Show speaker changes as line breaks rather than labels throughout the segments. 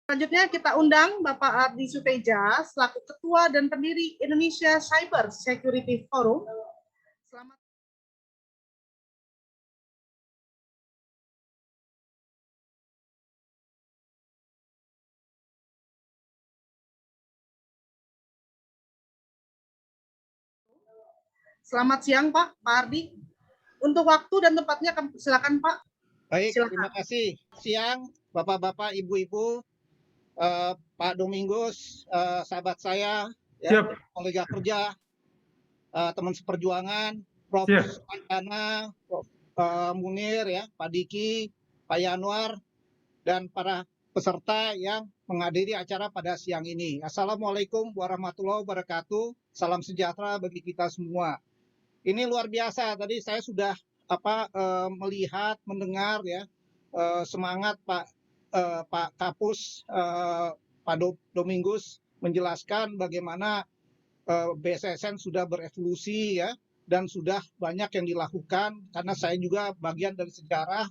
Selanjutnya kita undang Bapak Ardi Suteja selaku Ketua dan Pendiri Indonesia Cyber Security Forum. Selamat. Selamat siang Pak Ardi. Untuk waktu dan tempatnya silakan Pak.
Baik,
Silakan.
terima kasih. Siang, Bapak-bapak, Ibu-ibu, Pak Domingus, sahabat saya, ya, kolega kerja, teman seperjuangan, Prof. Antana, Prof. Munir, ya, Pak Diki, Pak Yanwar, dan para peserta yang menghadiri acara pada siang ini. Assalamualaikum warahmatullahi wabarakatuh. Salam sejahtera bagi kita semua. Ini luar biasa. Tadi saya sudah melihat, mendengar, ya, semangat Pak Kapus, Pak Domingus menjelaskan bagaimana BSSN sudah berevolusi, ya, dan sudah banyak yang dilakukan, karena saya juga bagian dari sejarah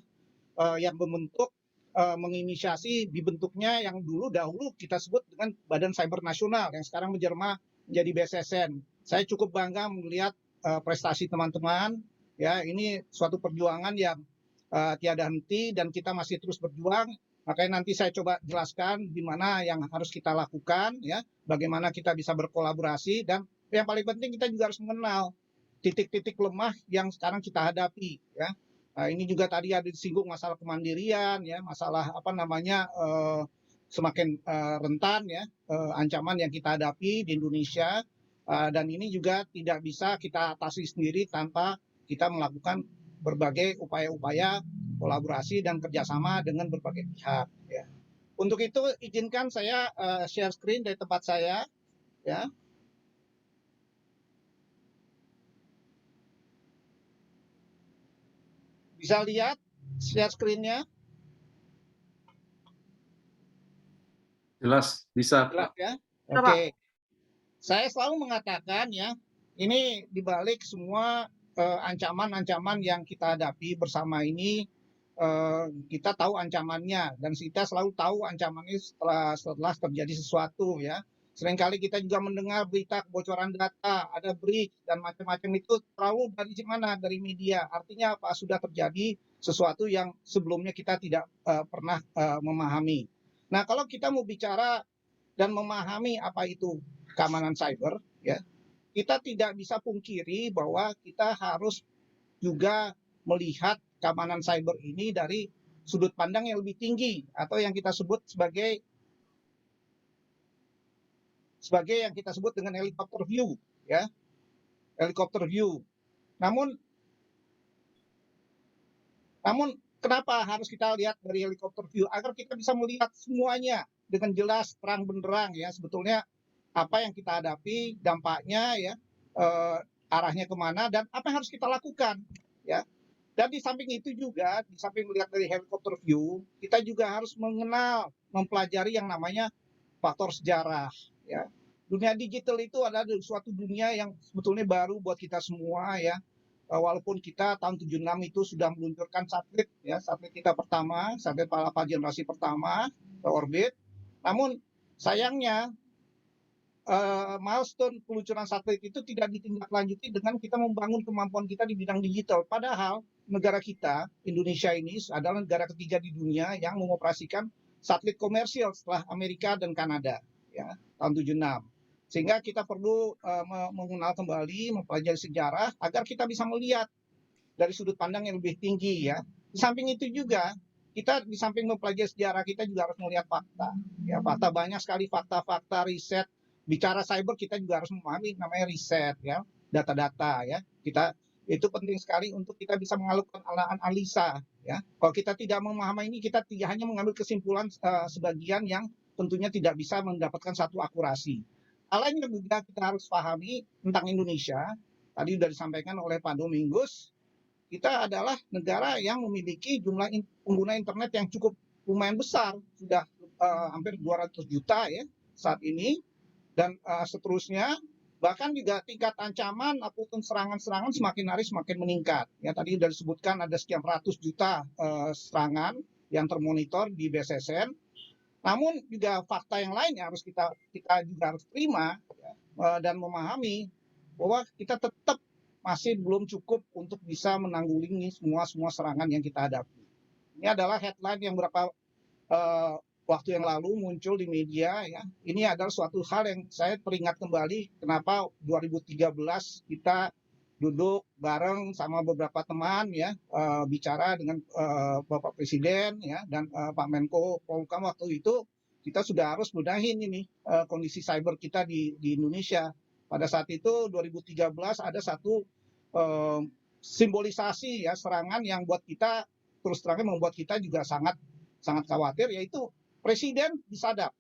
yang membentuk, menginisiasi dibentuknya yang dahulu kita sebut dengan Badan Cyber Nasional yang sekarang menjelma menjadi BSSN. Saya cukup bangga melihat prestasi teman-teman, ya, ini suatu perjuangan yang tiada henti dan kita masih terus berjuang. Makanya nanti saya coba jelaskan di mana yang harus kita lakukan, ya, bagaimana kita bisa berkolaborasi, dan yang paling penting kita juga harus mengenal titik-titik lemah yang sekarang kita hadapi, ya. Ini juga tadi ada disinggung masalah kemandirian, ya, masalah semakin rentan, ya, ancaman yang kita hadapi di Indonesia, dan ini juga tidak bisa kita atasi sendiri tanpa kita melakukan berbagai upaya-upaya kolaborasi dan kerjasama dengan berbagai pihak, ya. Untuk itu izinkan saya share screen dari tempat saya, ya. Bisa lihat share screen-nya?
Jelas, bisa.
Jelas, ya? Oke. Saya selalu mengatakan, ya, ini dibalik semua ancaman-ancaman yang kita hadapi bersama ini, kita tahu ancamannya, dan kita selalu tahu ancamannya setelah terjadi sesuatu, ya. Seringkali kita juga mendengar berita kebocoran data, ada breach dan macam-macam, itu terlalu dari mana? Dari media. Artinya apa? Sudah terjadi sesuatu yang sebelumnya kita tidak pernah memahami. Nah, kalau kita mau bicara dan memahami apa itu keamanan cyber, ya, kita tidak bisa pungkiri bahwa kita harus juga melihat keamanan cyber ini dari sudut pandang yang lebih tinggi, atau yang kita sebut sebagai yang kita sebut dengan helicopter view, ya, helicopter view. Namun kenapa harus kita lihat dari helicopter view? Agar kita bisa melihat semuanya dengan jelas, terang benderang, ya, sebetulnya apa yang kita hadapi, dampaknya, ya, arahnya kemana, dan apa yang harus kita lakukan, ya. Dan di samping itu juga, di samping melihat dari helicopter view, kita juga harus mengenal, mempelajari yang namanya faktor sejarah, ya. Dunia digital itu adalah suatu dunia yang sebetulnya baru buat kita semua, ya. Walaupun kita tahun 76 itu sudah meluncurkan satelit, ya, satelit kita pertama, satelit Palapa generasi pertama ke orbit. Namun sayangnya milestone peluncuran satelit itu tidak ditindaklanjuti dengan kita membangun kemampuan kita di bidang digital. Padahal negara kita, Indonesia ini adalah negara ketiga di dunia yang mengoperasikan satelit komersial setelah Amerika dan Kanada, ya, tahun 76. Sehingga kita perlu mengenal kembali, mempelajari sejarah agar kita bisa melihat dari sudut pandang yang lebih tinggi, ya. Di samping itu juga kita di samping mempelajari sejarah, kita juga harus melihat fakta, ya, fakta, banyak sekali fakta-fakta, riset. Bicara cyber kita juga harus memahami namanya riset, ya, data-data, ya. Kita itu penting sekali untuk kita bisa melakukan analisa, ya. Kalau kita tidak memahami ini, kita hanya mengambil kesimpulan sebagian yang tentunya tidak bisa mendapatkan satu akurasi. Hal lain yang juga kita harus pahami tentang Indonesia, tadi sudah disampaikan oleh Pak Domingus, kita adalah negara yang memiliki jumlah pengguna internet yang cukup lumayan besar, sudah hampir 200 juta, ya, saat ini, dan seterusnya. Bahkan juga tingkat ancaman ataupun serangan-serangan semakin hari semakin meningkat, ya. Tadi sudah disebutkan ada sekian ratus juta serangan yang termonitor di BSSN. Namun juga fakta yang lain yang harus kita juga harus terima ya, dan memahami bahwa kita tetap masih belum cukup untuk bisa menanggulangi semua serangan yang kita hadapi. Ini adalah headline yang beberapa waktu yang lalu muncul di media ya. Ini adalah suatu hal yang saya teringat kembali kenapa 2013 kita duduk bareng sama beberapa teman ya, bicara dengan Bapak Presiden ya dan Pak Menko Polhukam waktu itu kita sudah harus benahin ini kondisi cyber kita di Indonesia. Pada saat itu 2013 ada satu simbolisasi ya serangan yang buat kita terus terang membuat kita juga sangat khawatir, yaitu presiden disadap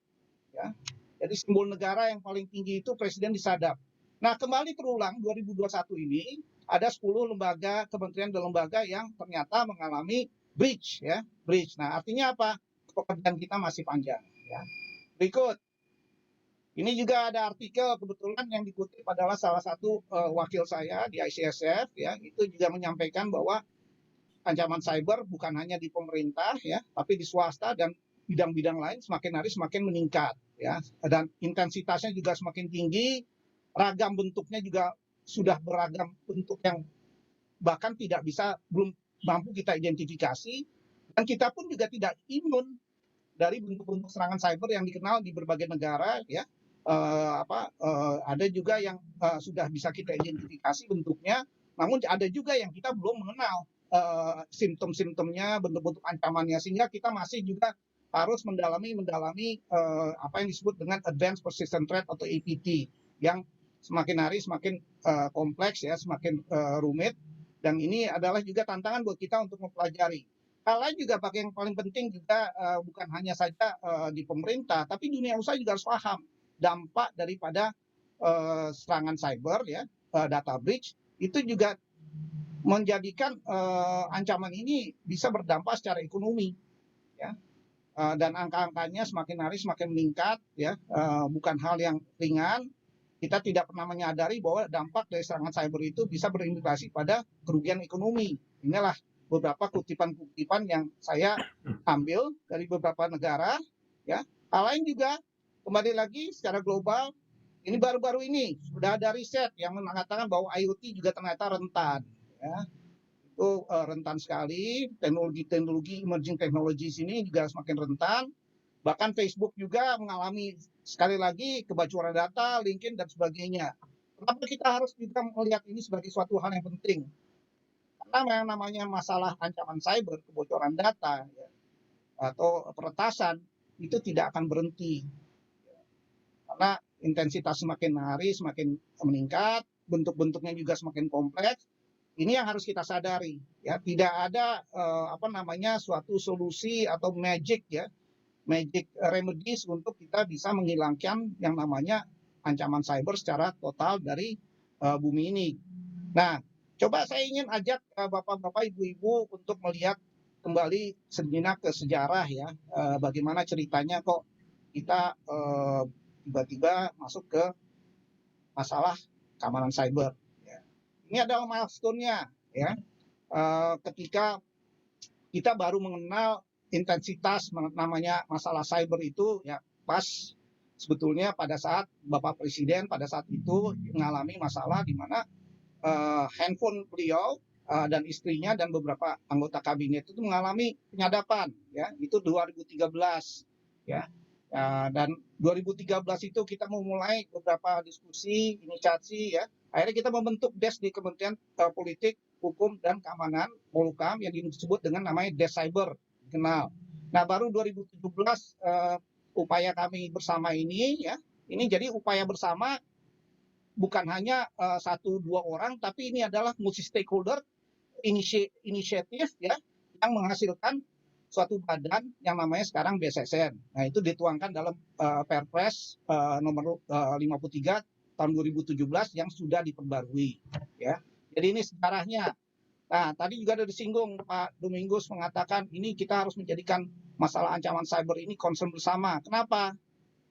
ya. Jadi simbol negara yang paling tinggi itu presiden disadap. Nah, kembali terulang 2021 ini ada 10 lembaga, kementerian dan lembaga yang ternyata mengalami breach ya, breach. Nah, artinya apa? Pekerjaan kita masih panjang ya. Berikut. Ini juga ada artikel kebetulan yang dikutip adalah salah satu wakil saya di ICSF ya, itu juga menyampaikan bahwa ancaman cyber bukan hanya di pemerintah ya, tapi di swasta dan bidang-bidang lain semakin hari semakin meningkat ya, dan intensitasnya juga semakin tinggi, ragam bentuknya juga sudah beragam bentuk yang bahkan belum mampu kita identifikasi, dan kita pun juga tidak imun dari bentuk-bentuk serangan cyber yang dikenal di berbagai negara ya. Ada juga yang sudah bisa kita identifikasi bentuknya, namun ada juga yang kita belum mengenal simptom-simptomnya, bentuk-bentuk ancamannya, sehingga kita masih juga harus mendalami apa yang disebut dengan Advanced Persistent Threat atau APT yang semakin hari semakin kompleks ya, semakin rumit, dan ini adalah juga tantangan buat kita untuk mempelajari. Hal lain juga yang paling penting juga bukan hanya saja di pemerintah, tapi dunia usaha juga harus paham dampak daripada serangan cyber ya, data breach itu juga menjadikan ancaman ini bisa berdampak secara ekonomi ya. Dan angka-angkanya semakin hari semakin meningkat ya, bukan hal yang ringan. Kita tidak pernah menyadari bahwa dampak dari serangan cyber itu bisa berimplikasi pada kerugian ekonomi. Inilah beberapa kutipan-kutipan yang saya ambil dari beberapa negara ya. Hal lain juga kembali lagi secara global, ini baru-baru ini sudah ada riset yang mengatakan bahwa IoT juga ternyata rentan ya. Itu rentan sekali, teknologi emerging technologies ini juga semakin rentan. Bahkan Facebook juga mengalami sekali lagi kebocoran data, LinkedIn dan sebagainya. Kenapa kita harus juga melihat ini sebagai suatu hal yang penting? Karena yang namanya masalah ancaman cyber, kebocoran data ya, atau peretasan itu tidak akan berhenti. Karena intensitas semakin hari semakin meningkat, bentuk-bentuknya juga semakin kompleks. Ini yang harus kita sadari ya, tidak ada suatu solusi atau magic remedies untuk kita bisa menghilangkan yang namanya ancaman cyber secara total dari bumi ini. Nah, coba saya ingin ajak bapak-bapak, ibu-ibu untuk melihat kembali sejenak ke sejarah ya, bagaimana ceritanya kok kita tiba-tiba masuk ke masalah keamanan cyber. Ini adalah milestone-nya ya, ketika kita baru mengenal intensitas namanya masalah cyber itu ya, pas sebetulnya pada saat Bapak Presiden pada saat itu mengalami masalah di mana handphone beliau dan istrinya dan beberapa anggota kabinet itu mengalami penyadapan ya, itu 2013 ya. Dan 2013 itu kita memulai beberapa diskusi, inisiasi ya. Akhirnya kita membentuk DES di Kementerian Politik, Hukum dan Keamanan Polhukam yang disebut dengan namanya DES Cyber dikenal. Nah, baru 2017 upaya kami bersama ini ya. Ini jadi upaya bersama bukan hanya 1-2 orang, tapi ini adalah multi stakeholder inisiatif ya, yang menghasilkan suatu badan yang namanya sekarang BSSN. Nah, itu dituangkan dalam Perpres nomor 53 tahun 2017 yang sudah diperbarui ya. Jadi ini sejarahnya. Nah, tadi juga ada disinggung Pak Domingus mengatakan ini kita harus menjadikan masalah ancaman cyber ini concern bersama. Kenapa?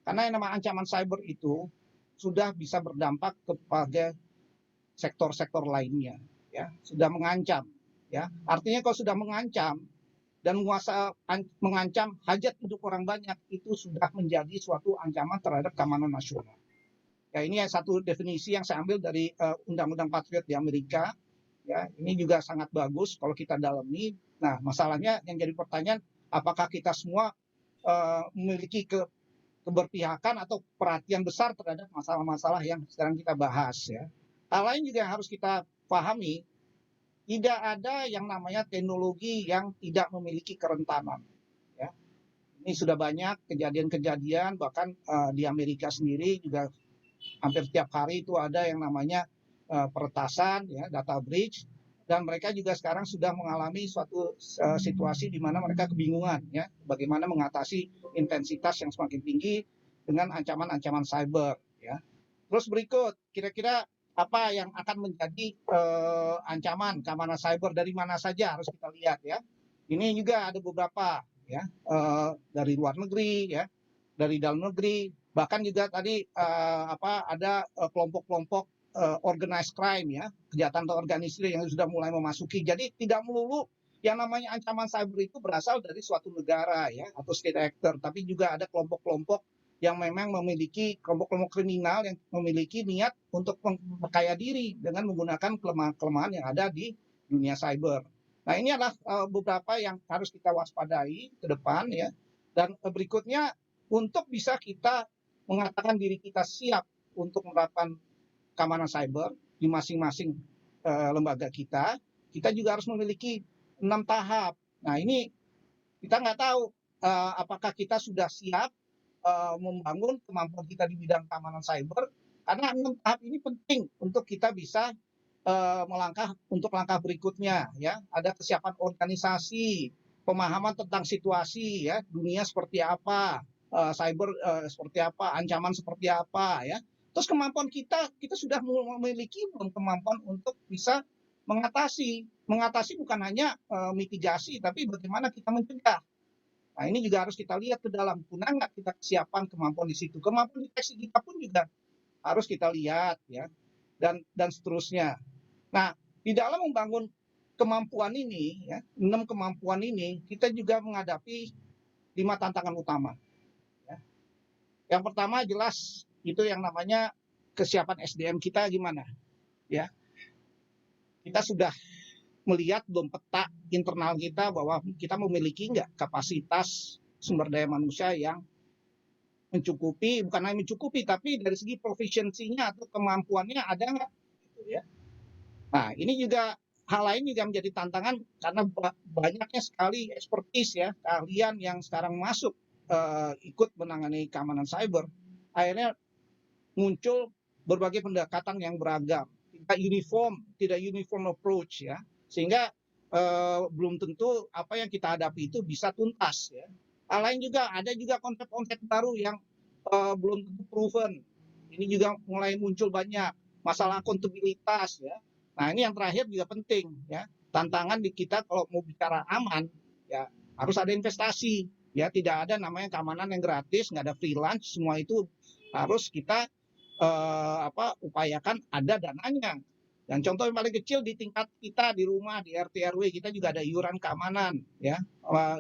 Karena yang namanya ancaman cyber itu sudah bisa berdampak kepada sektor-sektor lainnya ya, sudah mengancam ya. Artinya kalau sudah mengancam dan mengancam hajat hidup orang banyak, itu sudah menjadi suatu ancaman terhadap keamanan nasional. Ya, ini satu definisi yang saya ambil dari Undang-Undang Patriot di Amerika. Ya, ini juga sangat bagus kalau kita dalami. Nah, masalahnya yang jadi pertanyaan, apakah kita semua memiliki keberpihakan atau perhatian besar terhadap masalah-masalah yang sekarang kita bahas, ya. Hal lain juga yang harus kita pahami, tidak ada yang namanya teknologi yang tidak memiliki kerentanan. Ya. Ini sudah banyak kejadian-kejadian, bahkan di Amerika sendiri juga hampir setiap hari itu ada yang namanya peretasan, ya, data breach, dan mereka juga sekarang sudah mengalami suatu situasi di mana mereka kebingungan, ya, bagaimana mengatasi intensitas yang semakin tinggi dengan ancaman-ancaman cyber. Ya. Terus berikut, kira-kira apa yang akan menjadi ancaman keamanan cyber dari mana saja harus kita lihat, ya. Ini juga ada beberapa, ya, dari luar negeri, ya, dari dalam negeri, bahkan juga tadi ada kelompok-kelompok organized crime, ya, kejahatan terorganisir yang sudah mulai memasuki. Jadi tidak melulu yang namanya ancaman cyber itu berasal dari suatu negara, ya, atau state actor, tapi juga ada kelompok-kelompok yang memang memiliki kelompok-kelompok kriminal yang memiliki niat untuk memperkaya diri dengan menggunakan kelemahan-kelemahan yang ada di dunia cyber. Nah, ini adalah beberapa yang harus kita waspadai ke depan, ya. Dan berikutnya, untuk bisa kita mengatakan diri kita siap untuk menerapkan keamanan cyber di masing-masing lembaga kita juga harus memiliki 6 tahap. Nah, ini kita nggak tahu apakah kita sudah siap membangun kemampuan kita di bidang keamanan cyber, karena 6 tahap ini penting untuk kita bisa melangkah untuk langkah berikutnya, ya. Ada kesiapan organisasi, pemahaman tentang situasi, ya, dunia seperti apa, cyber seperti apa, ancaman seperti apa, ya. Terus kemampuan kita sudah memiliki kemampuan untuk bisa mengatasi bukan hanya mitigasi, tapi bagaimana kita mencegah. Nah, ini juga harus kita lihat ke dalam, punya nggak kita kesiapan kemampuan di situ. Kemampuan deteksi kita pun juga harus kita lihat, ya, dan seterusnya. Nah, di dalam membangun kemampuan ini, ya, 6 kemampuan ini, kita juga menghadapi 5 tantangan utama. Ya. Yang pertama jelas itu yang namanya kesiapan SDM kita gimana, ya. Kita sudah melihat belum peta internal kita bahwa kita memiliki nggak kapasitas sumber daya manusia yang mencukupi, bukan hanya mencukupi, tapi dari segi proficiency-nya atau kemampuannya ada nggak, gitu, ya. Nah, ini juga hal lain juga menjadi tantangan karena banyaknya sekali expertise, ya, keahlian yang sekarang masuk ikut menangani keamanan cyber. Akhirnya muncul berbagai pendekatan yang beragam, tidak uniform approach, ya, sehingga belum tentu apa yang kita hadapi itu bisa tuntas, ya. Hal lain juga ada juga konsep-konsep baru yang belum tentu proven. Ini juga mulai muncul banyak masalah akuntabilitas, ya. Nah, ini yang terakhir juga penting, ya. Tantangan di kita kalau mau bicara aman, ya, harus ada investasi, ya. Tidak ada namanya keamanan yang gratis, nggak ada freelance, semua itu harus kita upayakan ada dananya. Dan contoh yang paling kecil di tingkat kita di rumah, di RT RW kita juga ada iuran keamanan, ya.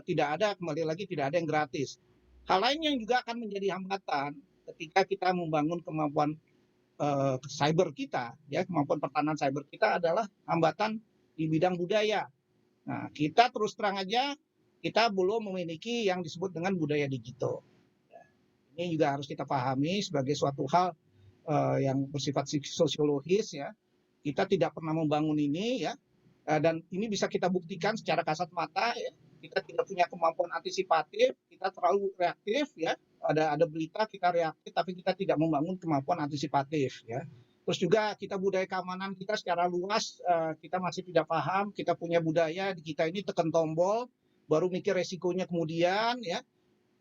Tidak ada, kembali lagi tidak ada yang gratis. Hal lain yang juga akan menjadi hambatan ketika kita membangun kemampuan cyber kita, ya, kemampuan pertahanan cyber kita adalah hambatan di bidang budaya. Nah, kita terus terang aja kita belum memiliki yang disebut dengan budaya digital. Ini juga harus kita pahami sebagai suatu hal yang bersifat sosiologis, ya. Kita tidak pernah membangun ini, ya, dan ini bisa kita buktikan secara kasat mata, ya. Kita tidak punya kemampuan antisipatif, kita terlalu reaktif, ya. Ada berita kita reaktif, tapi kita tidak membangun kemampuan antisipatif, ya. Terus juga kita budaya keamanan kita secara luas kita masih tidak paham. Kita punya budaya di kita ini tekan tombol, baru mikir resikonya kemudian, ya.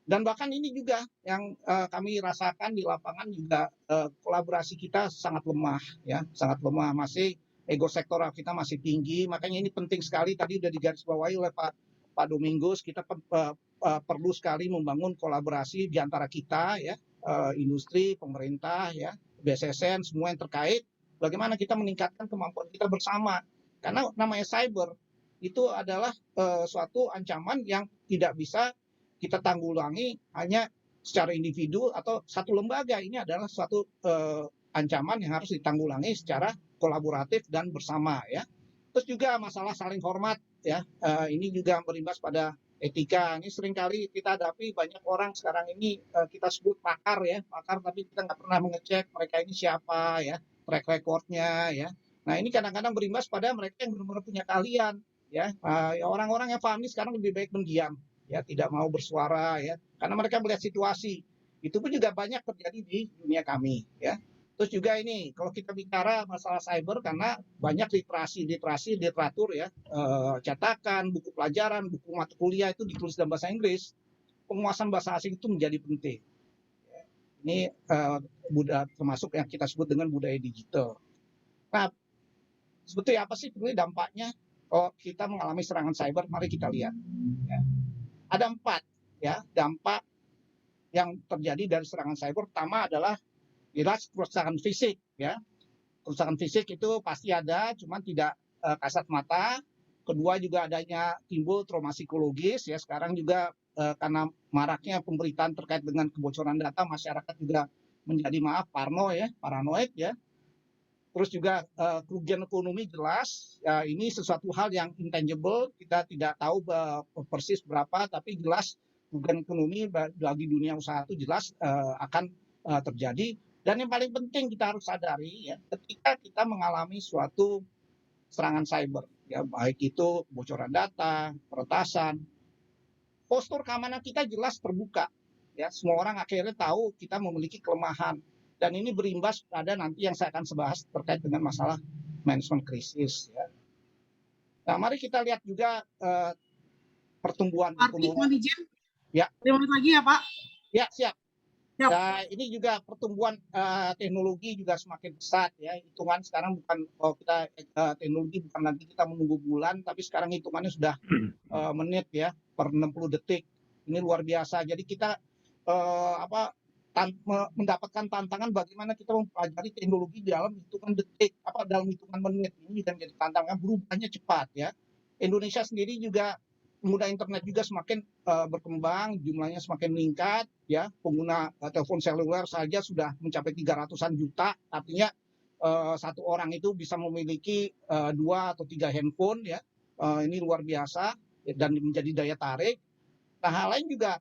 Dan bahkan ini juga yang kami rasakan di lapangan juga kolaborasi kita sangat lemah, ya, sangat lemah, masih ego sektoral kita masih tinggi. Makanya ini penting sekali, tadi sudah digarisbawahi oleh Pak Domingos, kita perlu sekali membangun kolaborasi di antara kita, ya, industri, pemerintah, ya, BSSN, semua yang terkait, bagaimana kita meningkatkan kemampuan kita bersama. Karena namanya cyber, itu adalah suatu ancaman yang tidak bisa kita tanggulangi hanya secara individu atau satu lembaga. Ini adalah suatu ancaman yang harus ditanggulangi secara kolaboratif dan bersama ya. Terus juga masalah saling hormat ya, ini juga berimbas pada etika. Ini seringkali kita hadapi banyak orang sekarang ini kita sebut pakar ya, pakar tapi kita nggak pernah mengecek mereka ini siapa ya, track recordnya ya. Nah ini kadang-kadang berimbas pada mereka yang benar-benar punya keahlian ya. Orang-orang yang paham ini sekarang lebih baik mendiam ya, tidak mau bersuara ya, karena mereka melihat situasi. Itu pun juga banyak terjadi di dunia kami ya. Terus juga ini kalau kita bicara masalah cyber karena banyak literasi literatur ya, cetakan, buku pelajaran, buku mata kuliah itu ditulis dalam bahasa Inggris. Penguasaan bahasa asing itu menjadi penting. Ini termasuk yang kita sebut dengan budaya digital. Nah, sebetulnya apa sih sebenarnya dampaknya kalau kita mengalami serangan cyber? Mari kita lihat. Ya. Ada 4 ya dampak yang terjadi dari serangan cyber. Pertama adalah jelas kerusakan fisik ya. Kerusakan fisik itu pasti ada, cuman tidak kasat mata. Kedua juga adanya timbul trauma psikologis ya. Sekarang juga karena maraknya pemberitaan terkait dengan kebocoran data, masyarakat juga menjadi paranoid ya. Terus juga kerugian ekonomi jelas, ya, ini sesuatu hal yang intangible, kita tidak tahu persis berapa, tapi jelas kerugian ekonomi bagi dunia usaha itu jelas akan terjadi. Dan yang paling penting kita harus sadari ya, ketika kita mengalami suatu serangan cyber, ya baik itu kebocoran data, peretasan, postur keamanan kita jelas terbuka. Ya, semua orang akhirnya tahu kita memiliki kelemahan. Dan ini berimbas pada nanti yang saya akan bahas terkait dengan masalah manajemen krisis. Ya. Nah, mari kita lihat juga pertumbuhan ekonomi.
Ya. Terima kasih lagi ya Pak.
Ya, siap. Nah, ini juga pertumbuhan teknologi juga semakin pesat ya. Hitungan sekarang bukan kalau kita teknologi bukan lagi kita menunggu bulan, tapi sekarang hitungannya sudah menit ya per 60 detik. Ini luar biasa. Jadi kita mendapatkan tantangan bagaimana kita mempelajari teknologi dalam hitungan detik, dalam hitungan menit. Ini dan jadi tantangan berubahnya cepat ya. Indonesia sendiri juga pengguna internet juga semakin berkembang, jumlahnya semakin meningkat, ya pengguna telepon seluler saja sudah mencapai 300-an juta, artinya satu orang itu bisa memiliki 2 atau 3 handphone, ya ini luar biasa dan menjadi daya tarik. Nah, hal lain juga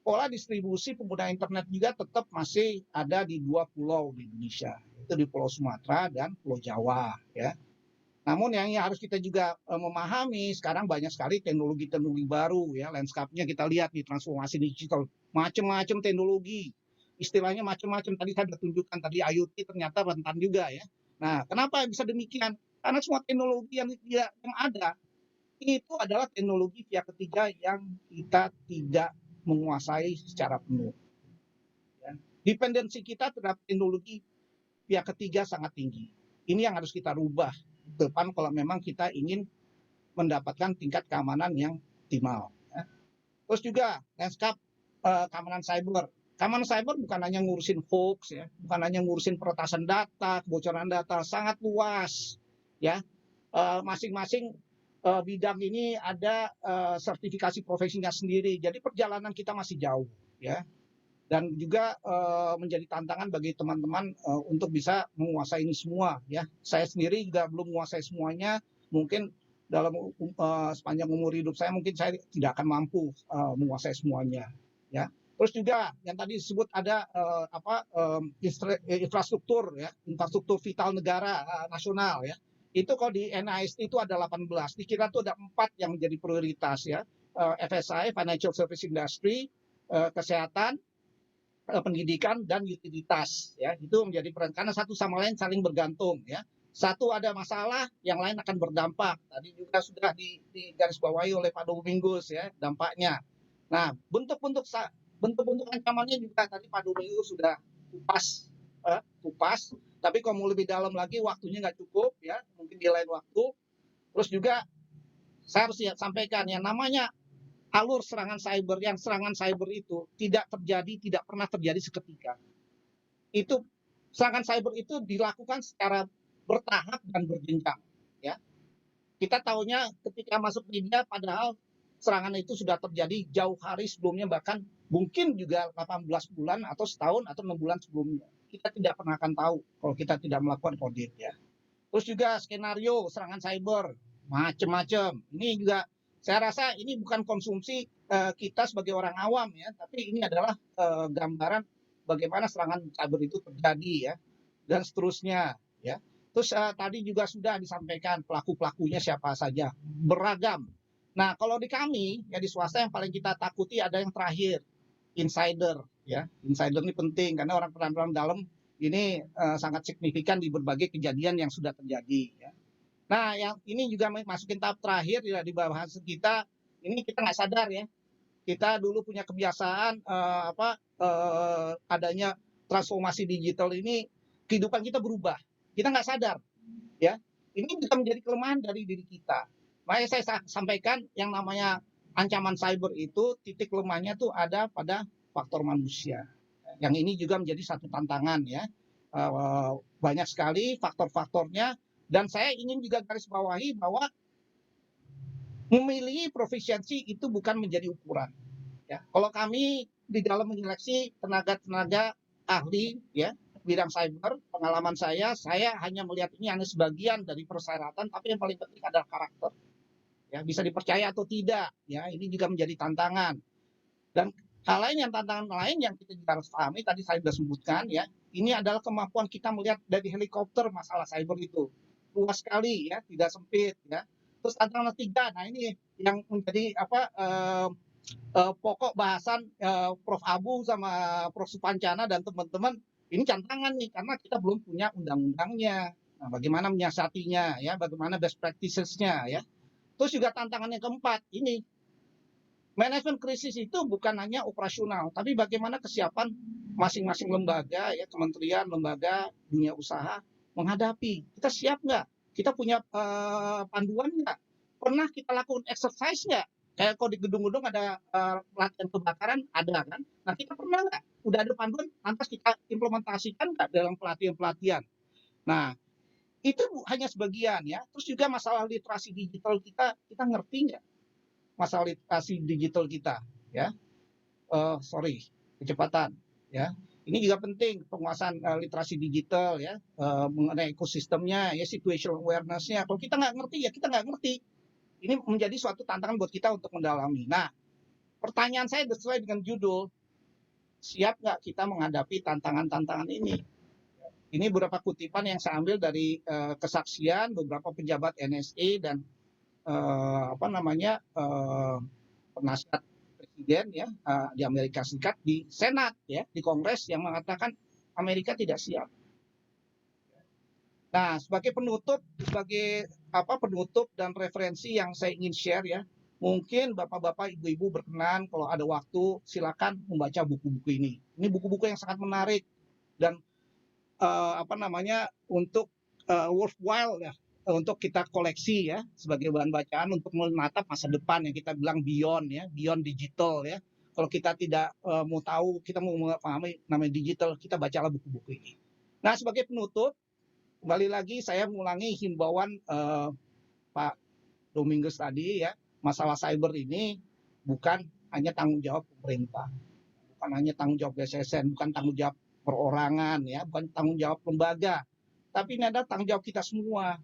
pola distribusi pengguna internet juga tetap masih ada di 2 pulau di Indonesia, itu di Pulau Sumatera dan Pulau Jawa, ya. Namun yang harus kita juga memahami sekarang banyak sekali teknologi-teknologi baru ya, landscape-nya kita lihat di transformasi digital, macam-macam teknologi, istilahnya macam-macam. Tadi saya sudah tunjukkan tadi IoT ternyata rentan juga ya. Nah, kenapa bisa demikian? Karena semua teknologi yang ada itu adalah teknologi pihak ketiga yang kita tidak menguasai secara penuh. Ya. Dependensi kita terhadap teknologi pihak ketiga sangat tinggi. Ini yang harus kita rubah depan kalau memang kita ingin mendapatkan tingkat keamanan yang optimal. Ya. Terus juga landscape keamanan cyber. Keamanan cyber bukan hanya ngurusin hoax, ya, bukan hanya ngurusin peretasan data, kebocoran data, sangat luas. Ya, masing-masing bidang ini ada sertifikasi profesinya sendiri. Jadi perjalanan kita masih jauh, ya. Dan juga menjadi tantangan bagi teman-teman untuk bisa menguasai ini semua ya. Saya sendiri juga belum menguasai semuanya, mungkin dalam sepanjang umur hidup saya mungkin saya tidak akan mampu menguasai semuanya ya. Terus juga yang tadi disebut ada infrastruktur ya, infrastruktur vital negara nasional ya. Itu kalau di NIST itu ada 18, dikira itu ada 4 yang menjadi prioritas ya. FSI, Financial Service Industry, kesehatan, pendidikan dan utilitas ya, itu menjadi peran karena satu sama lain saling bergantung ya. Satu ada masalah, yang lain akan berdampak. Tadi juga sudah digarisbawahi oleh Pak Domingus ya dampaknya. Nah, bentuk-bentuk ancamannya juga tadi Pak Domingus sudah kupas. Tapi kalau mau lebih dalam lagi waktunya nggak cukup ya, mungkin di lain waktu. Terus juga saya harus sampaikan yang namanya alur serangan cyber itu tidak pernah terjadi seketika. Itu serangan cyber itu dilakukan secara bertahap dan berjenjang, ya. Kita tahunya ketika masuk media padahal serangan itu sudah terjadi jauh hari sebelumnya, bahkan mungkin juga 18 bulan atau setahun atau 6 bulan sebelumnya. Kita tidak pernah akan tahu kalau kita tidak melakukan audit ya. Terus juga skenario serangan cyber macam-macam. Ini juga saya rasa ini bukan konsumsi kita sebagai orang awam ya, tapi ini adalah gambaran bagaimana serangan cyber itu terjadi ya, dan seterusnya ya. Terus tadi juga sudah disampaikan pelaku-pelakunya siapa saja, beragam. Nah, kalau di kami ya di swasta yang paling kita takuti ada yang terakhir, insider ya. Insider ini penting karena orang dalam ini sangat signifikan di berbagai kejadian yang sudah terjadi ya. Nah, yang ini juga masukin tahap terakhir ya di bahasa kita, ini kita nggak sadar ya. Kita dulu punya kebiasaan adanya transformasi digital ini, kehidupan kita berubah. Kita nggak sadar ya. Ini bisa menjadi kelemahan dari diri kita. Makanya saya sampaikan yang namanya ancaman cyber itu titik lemahnya tuh ada pada faktor manusia. Yang ini juga menjadi satu tantangan ya. Banyak sekali faktor-faktornya, dan saya ingin juga garis bawahi bahwa memilih profesiensi itu bukan menjadi ukuran. Ya. Kalau kami di dalam menyeleksi tenaga-tenaga ahli ya bidang cyber, pengalaman saya hanya melihat ini hanya sebagian dari persyaratan, tapi yang paling penting adalah karakter. Ya, bisa dipercaya atau tidak. Ya, ini juga menjadi tantangan. Dan hal lain tantangan lain yang kita juga harus pahami, tadi saya sudah sebutkan ya, ini adalah kemampuan kita melihat dari helikopter masalah cyber itu. Luas sekali ya, tidak sempit ya. Terus tantangan ketiga, nah ini yang menjadi pokok bahasan Prof. Abu sama Prof. Supancana dan teman-teman, ini tantangan nih karena kita belum punya undang-undangnya. Nah, bagaimana menyiasatinya ya, bagaimana best practices-nya ya. Terus juga tantangan yang keempat, ini manajemen krisis itu bukan hanya operasional, tapi bagaimana kesiapan masing-masing lembaga ya, kementerian, lembaga, dunia usaha menghadapi. Kita siap nggak? Kita punya panduan nggak? Pernah kita lakukan exercise nggak? Kayak kalau di gedung-gedung ada pelatihan kebakaran, ada kan? Nah, kita pernah nggak? Udah ada panduan, lantas kita implementasikan nggak dalam pelatihan-pelatihan? Nah, itu hanya sebagian ya. Terus juga masalah literasi digital kita ngerti nggak? Masalah literasi digital kita ya. Kecepatan ya. Ini juga penting penguasaan literasi digital ya, mengenai ekosistemnya ya, situational awareness-nya. Kalau kita nggak ngerti ya kita nggak ngerti. Ini menjadi suatu tantangan buat kita untuk mendalami. Nah, pertanyaan saya sesuai dengan judul, siap nggak kita menghadapi tantangan-tantangan ini? Ini beberapa kutipan yang saya ambil dari kesaksian beberapa pejabat NSA dan penasihat presiden ya di Amerika Serikat, di Senat ya, di Kongres, yang mengatakan Amerika tidak siap. Nah, sebagai penutup dan referensi yang saya ingin share ya, mungkin bapak-bapak, ibu-ibu berkenan kalau ada waktu silakan membaca buku-buku ini. Ini buku-buku yang sangat menarik dan untuk worthwhile ya, untuk kita koleksi ya sebagai bahan bacaan untuk menatap masa depan yang kita bilang beyond digital ya. Kalau kita tidak mau tahu, kita mau memahami namanya digital, kita bacalah buku-buku ini. Nah, sebagai penutup, kembali lagi saya mengulangi himbauan Pak Domingus tadi ya, masalah cyber ini bukan hanya tanggung jawab pemerintah, bukan hanya tanggung jawab BSSN, bukan tanggung jawab perorangan ya, bukan tanggung jawab lembaga, tapi ini ada tanggung jawab kita semua.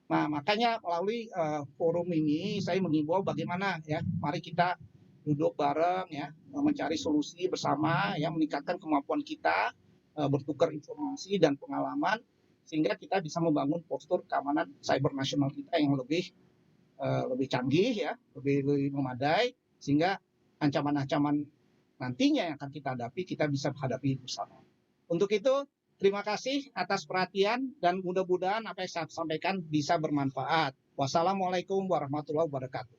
Nah, makanya melalui forum ini saya mengimbau bagaimana ya, mari kita duduk bareng ya, mencari solusi bersama ya, meningkatkan kemampuan kita, bertukar informasi dan pengalaman, sehingga kita bisa membangun postur keamanan cyber nasional kita yang lebih canggih ya, lebih memadai, sehingga ancaman-ancaman nantinya yang akan kita hadapi, kita bisa hadapi bersama. Untuk itu, terima kasih atas perhatian dan mudah-mudahan apa yang saya sampaikan bisa bermanfaat. Wassalamualaikum warahmatullahi wabarakatuh.